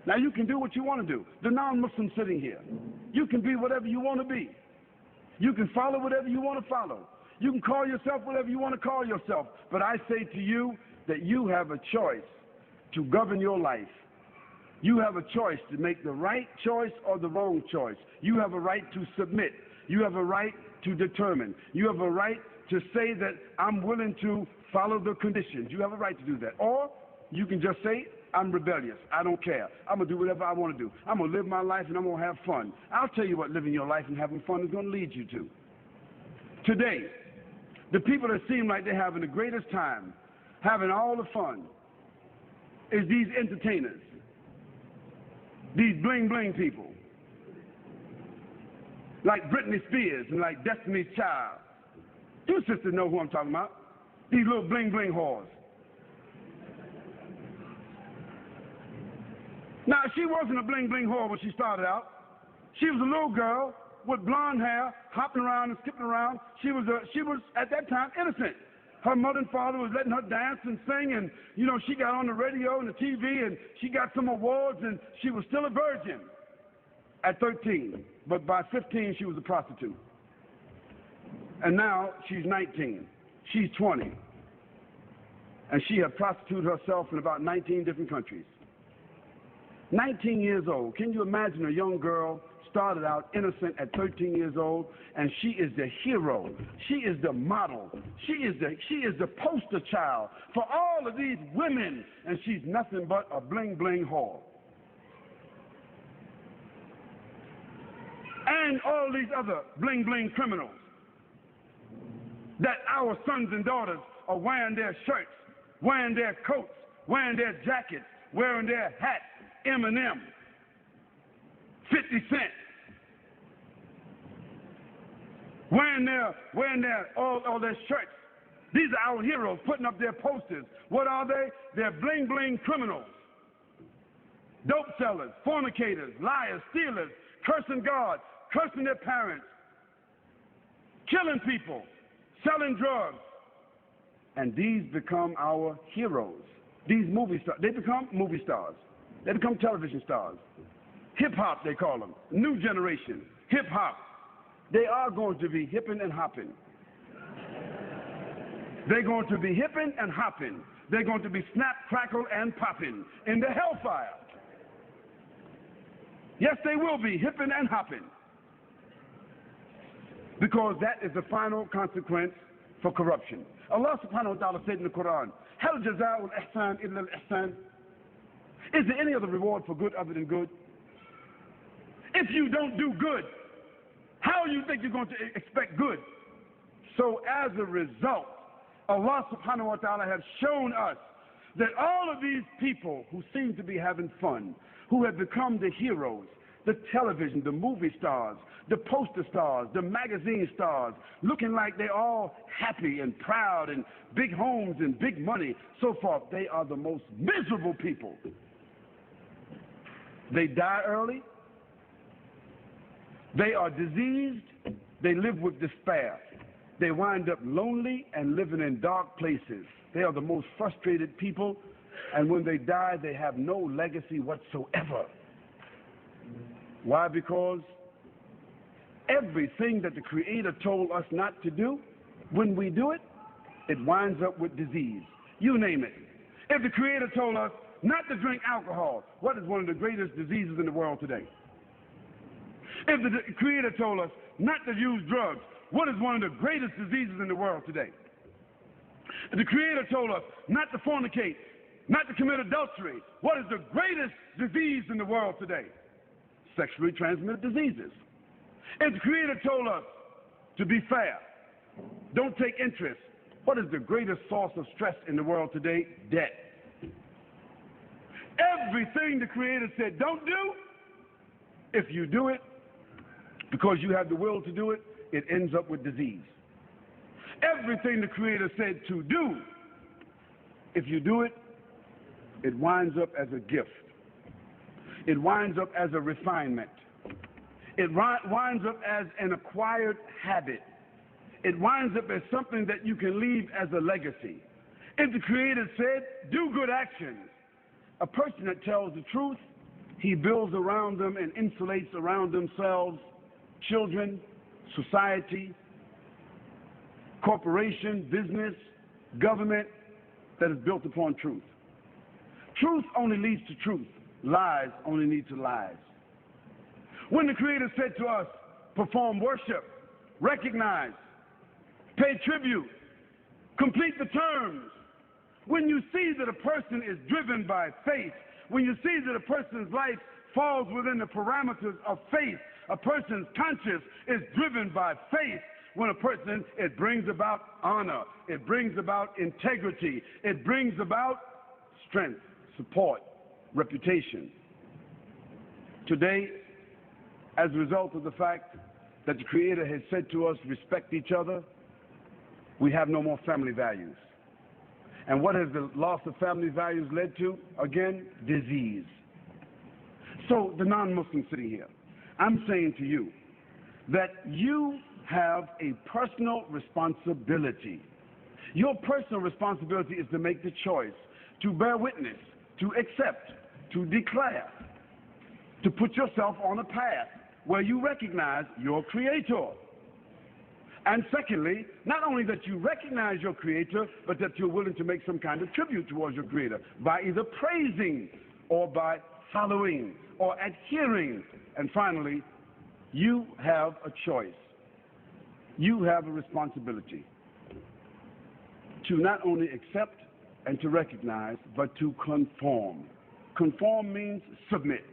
Now you can do what you want to do. The non-Muslim sitting here, you can be whatever you want to be. You can follow whatever you want to follow. You can call yourself whatever you want to call yourself. But I say to you that you have a choice to govern your life. You have a choice to make the right choice or the wrong choice. You have a right to submit. You have a right to determine. You have a right to say that I'm willing to follow the conditions. You have a right to do that. Or you can just say, I'm rebellious. I don't care. I'm going to do whatever I want to do. I'm going to live my life and I'm going to have fun. I'll tell you what living your life and having fun is going to lead you to. Today, the people that seem like they're having the greatest time, having all the fun, is these entertainers. These bling-bling people. Like Britney Spears and like Destiny's Child. You sisters know who I'm talking about. These little bling-bling whores. Now, she wasn't a bling-bling whore when she started out. She was a little girl with blonde hair, hopping around and skipping around. She was, at that time, innocent. Her mother and father was letting her dance and sing, and, you know, she got on the radio and the TV, and she got some awards, and she was still a virgin at 13. But by 15, she was a prostitute. And now she's 19. She's 20. And she had prostituted herself in about 19 different countries. 19 years old. Can you imagine a young girl started out innocent at 13 years old, and she is the hero. She is the model. She is the poster child for all of these women, and she's nothing but a bling-bling whore. And all these other bling-bling criminals that our sons and daughters are wearing their shirts, wearing their coats, wearing their jackets, wearing their hats, Eminem, 50 Cent, wearing all their shirts. These are our heroes putting up their posters. What are they? They're bling-bling criminals, dope sellers, fornicators, liars, stealers, cursing God, cursing their parents, killing people, selling drugs. And these become our heroes. These movie stars, they become movie stars. They become television stars. Hip-hop, they call them. New generation. Hip-hop. They are going to be hipping and hopping. They're going to be hipping and hopping. They're going to be snap, crackle, and popping in the hellfire. Yes, they will be hipping and hopping. Because that is the final consequence for corruption. Allah subhanahu wa ta'ala said in the Quran, Hal jaza'ul ihsan illa al-ihsan. Is there any other reward for good other than good? If you don't do good, how do you think you're going to expect good? So as a result, Allah subhanahu wa ta'ala has shown us that all of these people who seem to be having fun, who have become the heroes, the television, the movie stars, the poster stars, the magazine stars, looking like they're all happy and proud and big homes and big money, so forth, they are the most miserable people. They die early. They are diseased. They live with despair. They wind up lonely and living in dark places. They are the most frustrated people, and when they die, they have no legacy whatsoever. Why? Because everything that the Creator told us not to do, when we do it, it winds up with disease. You name it. If the Creator told us not to drink alcohol, what is one of the greatest diseases in the world today? If the Creator told us not to use drugs, what is one of the greatest diseases in the world today? If the Creator told us not to fornicate, not to commit adultery, what is the greatest disease in the world today? Sexually transmitted diseases. If the Creator told us to be fair, don't take interest, what is the greatest source of stress in the world today? Debt. Everything the Creator said don't do, if you do it because you have the will to do it, it ends up with disease. Everything the Creator said to do, if you do it, it winds up as a gift. It winds up as a refinement. It winds up as an acquired habit. It winds up as something that you can leave as a legacy. If the Creator said, do good actions, a person that tells the truth, He builds around them and insulates around themselves children, society, corporation, business, government that is built upon truth. Truth only leads to truth. Lies only lead to lies. When the Creator said to us, perform worship, recognize, pay tribute, complete the terms, when you see that a person is driven by faith, when you see that a person's life falls within the parameters of faith, a person's conscience is driven by faith, when a person, it brings about honor, it brings about integrity, it brings about strength, support, reputation. Today, as a result of the fact that the Creator has said to us, respect each other, we have no more family values. And what has the loss of family values led to? Again, disease. So the non-Muslim sitting here, I'm saying to you that you have a personal responsibility. Your personal responsibility is to make the choice, to bear witness, to accept, to declare, to put yourself on a path where you recognize your Creator. And secondly, not only that you recognize your Creator, but that you're willing to make some kind of tribute towards your Creator by either praising or by following or adhering. And finally, you have a choice. You have a responsibility to not only accept and to recognize, but to conform. Conform means submit.